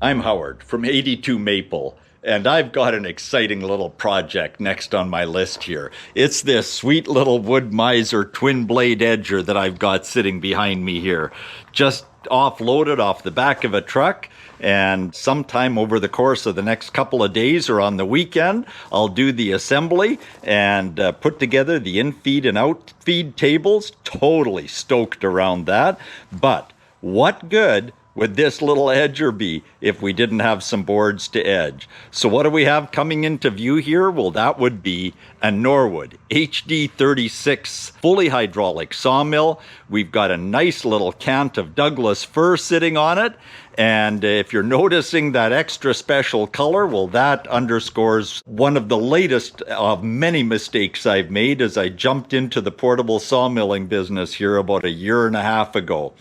I'm Howard from 82 Maple, and I've got an exciting little project next on my list here. It's this sweet little Woodmizer twin blade edger that I've got sitting behind me here. Just offloaded off the back of a truck, and sometime over the course of the next couple of days or on the weekend, I'll do the assembly and put together the in-feed and out-feed tables. Totally stoked around that. But what good would this little edger be if we didn't have some boards to edge? So what do we have coming into view here? Well, that would be a Norwood HD36 fully hydraulic sawmill. We've got a nice little cant of Douglas fir sitting on it. And if you're noticing that extra special color, well, that underscores one of the latest of many mistakes I've made as I jumped into the portable sawmilling business here about 1.5 years ago.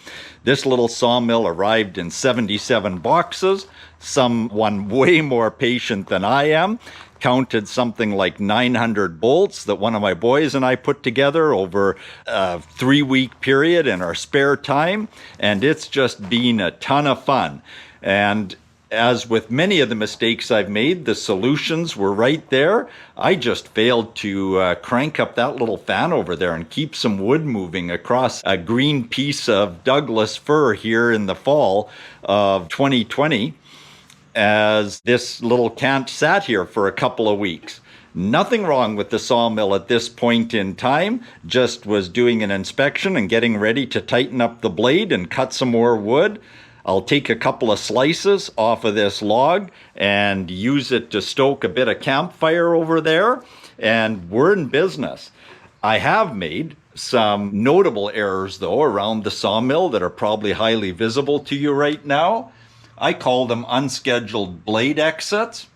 This little sawmill arrived in 77 boxes. Someone way more patient than I am counted something like 900 bolts that one of my boys and I put together over a 3-week period in our spare time, and it's just been a ton of fun. And as with many of the mistakes I've made, the solutions were right there. I just failed to crank up that little fan over there and keep some wood moving across a green piece of Douglas fir here in the fall of 2020 as this little cant sat here for a couple of weeks. Nothing wrong with the sawmill at this point in time, just was doing an inspection and getting ready to tighten up the blade and cut some more wood. I'll take a couple of slices off of this log and use it to stoke a bit of campfire over there, and we're in business. I have made some notable errors, though, around the sawmill that are probably highly visible to you right now. I call them unscheduled blade exits,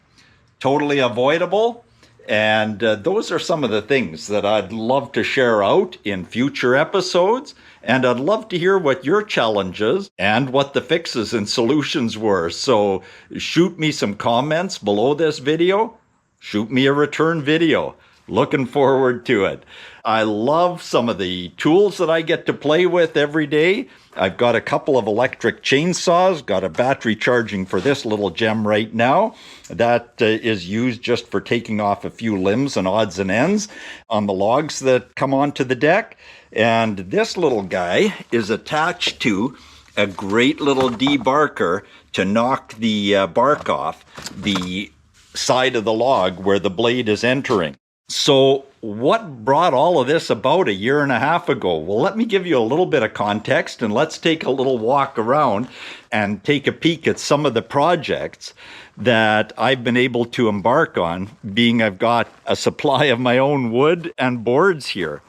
totally avoidable. And those are some of the things that I'd love to share out in future episodes. And I'd love to hear what your challenges and what the fixes and solutions were. So shoot me some comments below this video. Shoot me a return video. Looking forward to it. I love some of the tools that I get to play with every day. I've got a couple of electric chainsaws, got a battery charging for this little gem right now. That is used just for taking off a few limbs and odds and ends on the logs that come onto the deck. And this little guy is attached to a great little debarker to knock the bark off the side of the log where the blade is entering. So what brought all of this about 1.5 years ago? Well, let me give you a little bit of context, and let's take a little walk around and take a peek at some of the projects that I've been able to embark on, being I've got a supply of my own wood and boards here.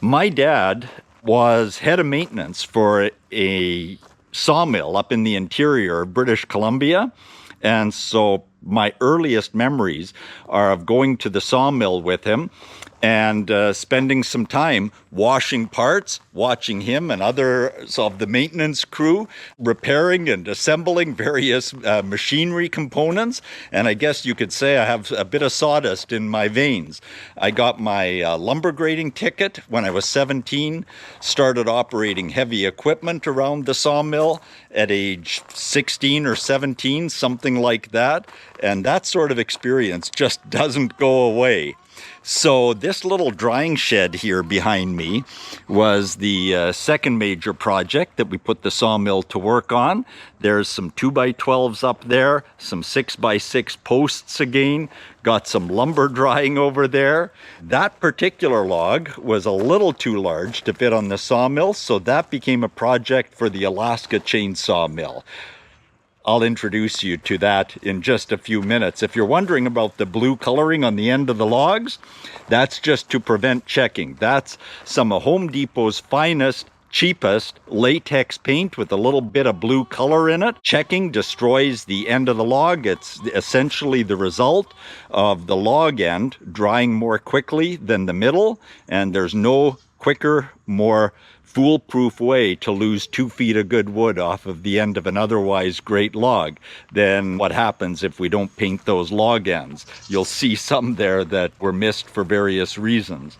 My dad was head of maintenance for a sawmill up in the interior of British Columbia, and so my earliest memories are of going to the sawmill with him and spending some time washing parts, watching him and others of the maintenance crew repairing and assembling various machinery components. And I guess you could say I have a bit of sawdust in my veins. I got my lumber grading ticket when I was 17, started operating heavy equipment around the sawmill at age 16 or 17, something like that. And that sort of experience just doesn't go away. So this little drying shed here behind me was the second major project that we put the sawmill to work on. There's some 2x12s up there, some 6x6 posts again, got some lumber drying over there. That particular log was a little too large to fit on the sawmill, so that became a project for the Alaska chainsaw mill. I'll introduce you to that in just a few minutes. If you're wondering about the blue coloring on the end of the logs, that's just to prevent checking. That's some of Home Depot's finest, cheapest latex paint with a little bit of blue color in it. Checking destroys the end of the log. It's essentially the result of the log end drying more quickly than the middle, and there's no quicker, more foolproof way to lose 2 feet of good wood off of the end of an otherwise great log than what happens if we don't paint those log ends. You'll see some there that were missed for various reasons.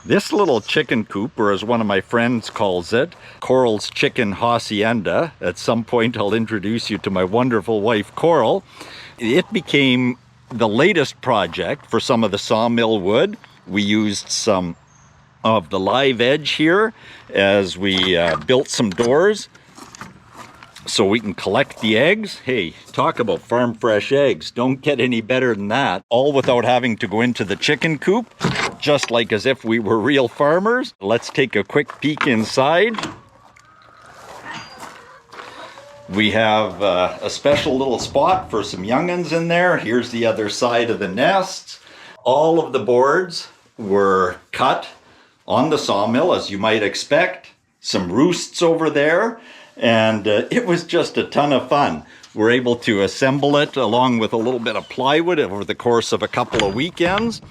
This little chicken coop, or as one of my friends calls it, Coral's Chicken Hacienda. At some point I'll introduce you to my wonderful wife, Coral. It became the latest project for some of the sawmill wood. We used some of the live edge here as we built some doors so we can collect the eggs. Hey, talk about farm fresh eggs. Don't get any better than that. All without having to go into the chicken coop, just like as if we were real farmers. Let's take a quick peek inside. We have a special little spot for some young'uns in there. Here's the other side of the nests. All of the boards were cut on the sawmill, as you might expect. Some roosts over there. And it was just a ton of fun. We're able to assemble it along with a little bit of plywood over the course of a couple of weekends.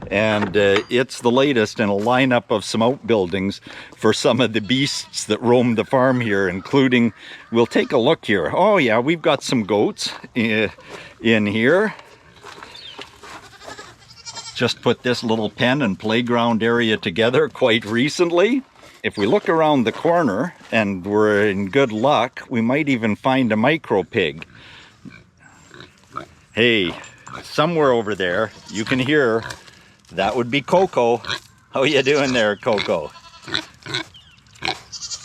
And it's the latest in a lineup of some outbuildings for some of the beasts that roam the farm here, including, we'll take a look here. Oh yeah, we've got some goats in here. Just put this little pen and playground area together quite recently. If we look around the corner, and we're in good luck, we might even find a micro pig. Hey, somewhere over there, you can hear, that would be Coco. How you doing there, Coco?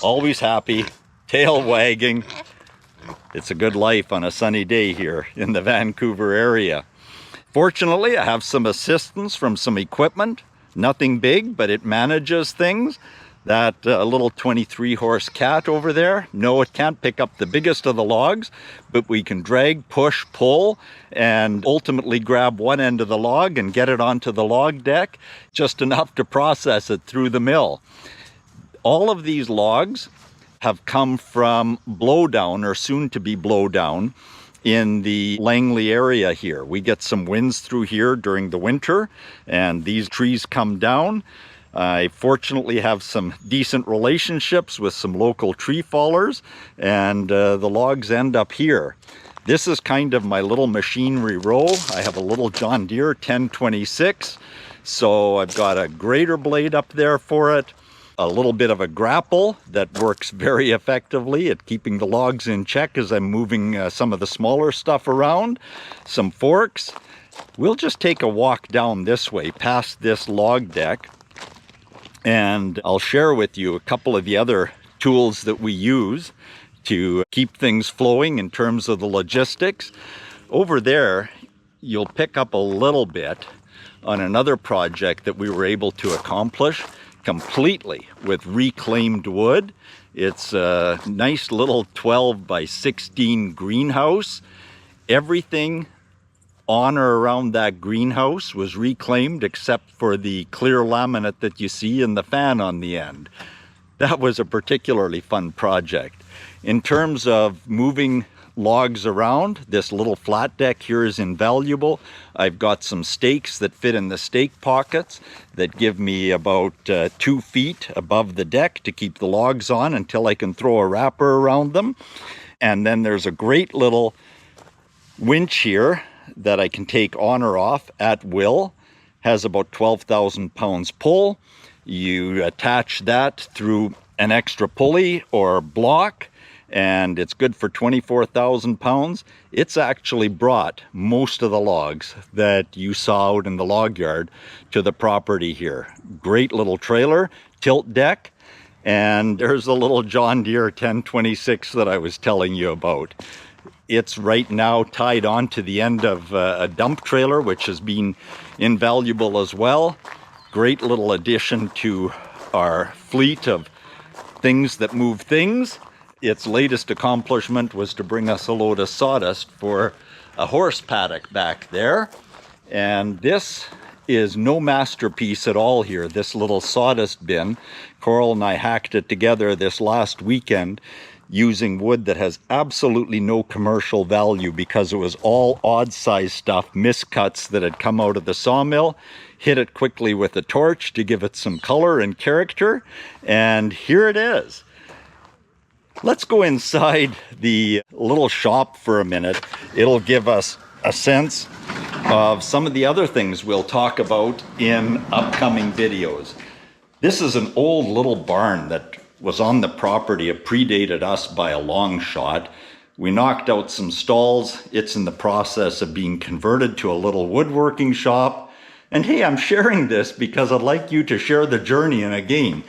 Always happy, tail wagging. It's a good life on a sunny day here in the Vancouver area. Fortunately, I have some assistance from some equipment. Nothing big, but it manages things. That little 23 horse cat over there, no, it can't pick up the biggest of the logs, but we can drag, push, pull, and ultimately grab one end of the log and get it onto the log deck, just enough to process it through the mill. All of these logs have come from blowdown, or soon to be blowdown, in the Langley area here. We get some winds through here during the winter, and these trees come down. I fortunately have some decent relationships with some local tree fallers, and the logs end up here. This is kind of my little machinery row. I have a little John Deere 1026, so I've got a grater blade up there for it, a little bit of a grapple that works very effectively at keeping the logs in check as I'm moving some of the smaller stuff around, some forks. We'll just take a walk down this way past this log deck, and I'll share with you a couple of the other tools that we use to keep things flowing in terms of the logistics. Over there, you'll pick up a little bit on another project that we were able to accomplish completely with reclaimed wood. It's a nice little 12 by 16 greenhouse. Everything on or around that greenhouse was reclaimed except for the clear laminate that you see in the fan on the end. That was a particularly fun project. In terms of moving logs around, this little flat deck here is invaluable. I've got some stakes that fit in the stake pockets that give me about 2 feet above the deck to keep the logs on until I can throw a wrapper around them. And then there's a great little winch here that I can take on or off at will. Has about 12,000 pounds pull. You attach that through an extra pulley or block, and it's good for 24,000 pounds. It's actually brought most of the logs that you saw out in the log yard to the property here. Great little trailer, tilt deck, and there's the little John Deere 1026 that I was telling you about. It's right now tied on to the end of a dump trailer, which has been invaluable as well. Great little addition to our fleet of things that move things. Its latest accomplishment was to bring us a load of sawdust for a horse paddock back there. And this is no masterpiece at all here, this little sawdust bin. Coral and I hacked it together this last weekend using wood that has absolutely no commercial value because it was all odd size stuff, miscuts that had come out of the sawmill. Hit it quickly with a torch to give it some color and character, and here it is. Let's go inside the little shop for a minute. It'll give us a sense of some of the other things we'll talk about in upcoming videos. This is an old little barn that was on the property. It predated us by a long shot. We knocked out some stalls. It's in the process of being converted to a little woodworking shop. And hey, I'm sharing this because I'd like you to share the journey. And again,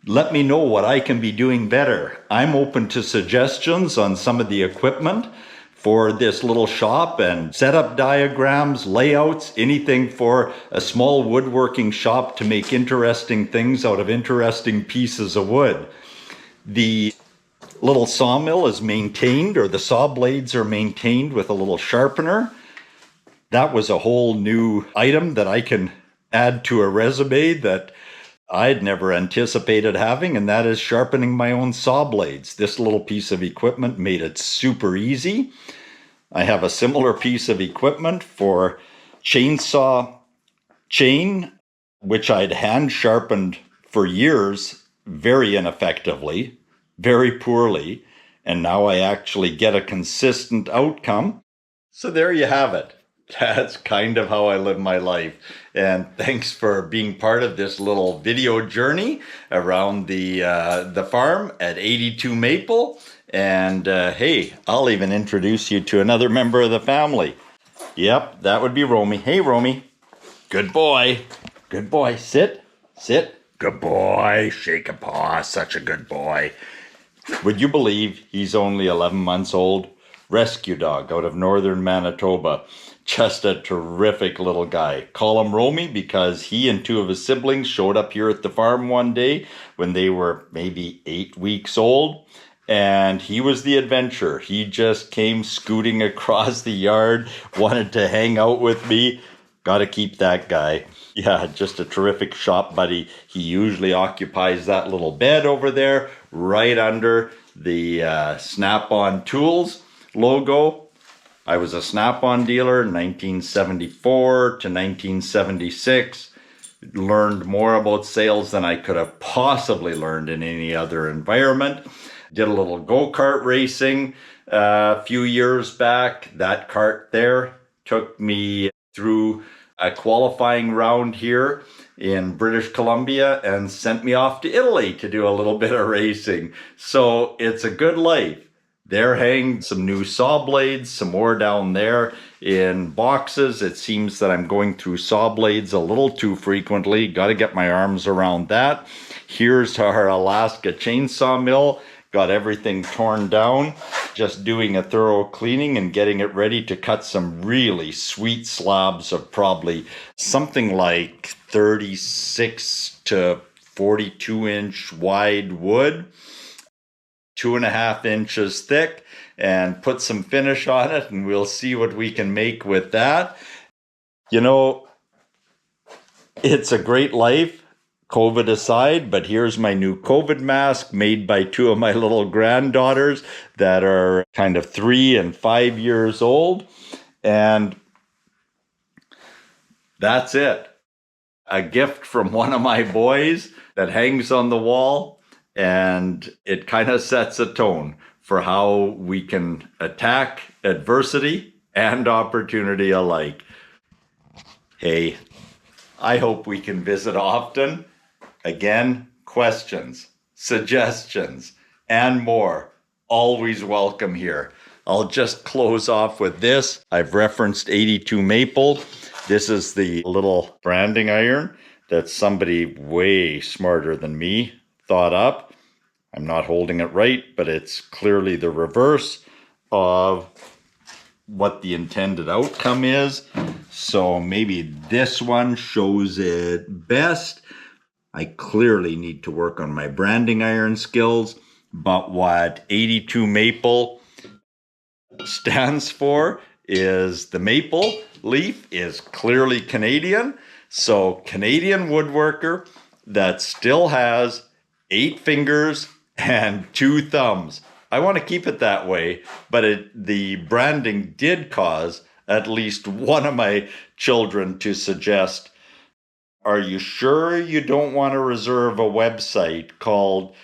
let me know what I can be doing better. I'm open to suggestions on some of the equipment for this little shop and setup diagrams, layouts, anything for a small woodworking shop to make interesting things out of interesting pieces of wood. The little sawmill is maintained, or the saw blades are maintained with a little sharpener. That was a whole new item that I can add to a resume that I'd never anticipated having, and that is sharpening my own saw blades. This little piece of equipment made it super easy. I have a similar piece of equipment for chainsaw chain, which I'd hand sharpened for years very ineffectively, very poorly, and now I actually get a consistent outcome. So there you have it. That's kind of how I live my life. And thanks for being part of this little video journey around the farm at 82 Maple. And hey, I'll even introduce you to another member of the family. Yep, that would be Romy. Hey, Romy. Good boy. Good boy. Sit. Sit. Good boy. Shake a paw. Such a good boy. Would you believe he's only 11 months old? Rescue dog out of northern Manitoba. Just a terrific little guy. Call him Romy because he and two of his siblings showed up here at the farm one day when they were maybe 8 weeks old. And he was the adventurer. He just came scooting across the yard, wanted to hang out with me. Got to keep that guy. Yeah, just a terrific shop buddy. He usually occupies that little bed over there, right under the Snap-on Tools logo. I was a Snap-on dealer in 1974 to 1976. Learned more about sales than I could have possibly learned in any other environment. Did a little go-kart racing a few years back. That cart there took me through a qualifying round here in British Columbia and sent me off to Italy to do a little bit of racing. So it's a good life. There hang some new saw blades, some more down there in boxes. It seems that I'm going through saw blades a little too frequently. Got to get my arms around that. Here's our Alaska chainsaw mill. Got everything torn down. Just doing a thorough cleaning and getting it ready to cut some really sweet slabs of probably something like 36 to 42 inch wide wood. 2.5 inches thick, and put some finish on it, and we'll see what we can make with that. You know, it's a great life, COVID aside, but here's my new COVID mask made by two of my little granddaughters that are kind of 3 and 5 years old. And that's it. A gift from one of my boys that hangs on the wall. And it kind of sets a tone for how we can attack adversity and opportunity alike. Hey, I hope we can visit often. Again, questions, suggestions, and more. Always welcome here. I'll just close off with this. I've referenced 82 Maple. This is the little branding iron that somebody way smarter than me thought up. I'm not holding it right, but it's clearly the reverse of what the intended outcome is. So maybe this one shows it best. I clearly need to work on my branding iron skills, but what 82 Maple stands for is the maple leaf is clearly Canadian. So Canadian woodworker that still has 8 fingers and 2 thumbs. I want to keep it that way, but the branding did cause at least one of my children to suggest, are you sure you don't want to reserve a website called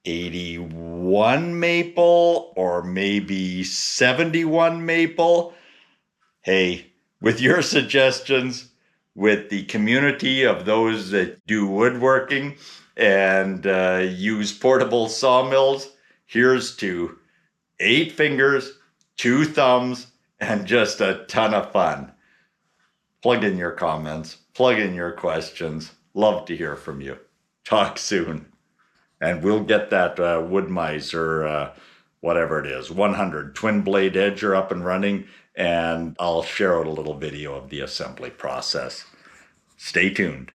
81 Maple or maybe 71 Maple? Hey, with your suggestions, with the community of those that do woodworking and use portable sawmills. Here's to 8 fingers, 2 thumbs, and just a ton of fun. Plug in your comments, plug in your questions. Love to hear from you. Talk soon. And we'll get that Woodmizer, whatever it is, 100 twin blade edger up and running, and I'll share out a little video of the assembly process. Stay tuned.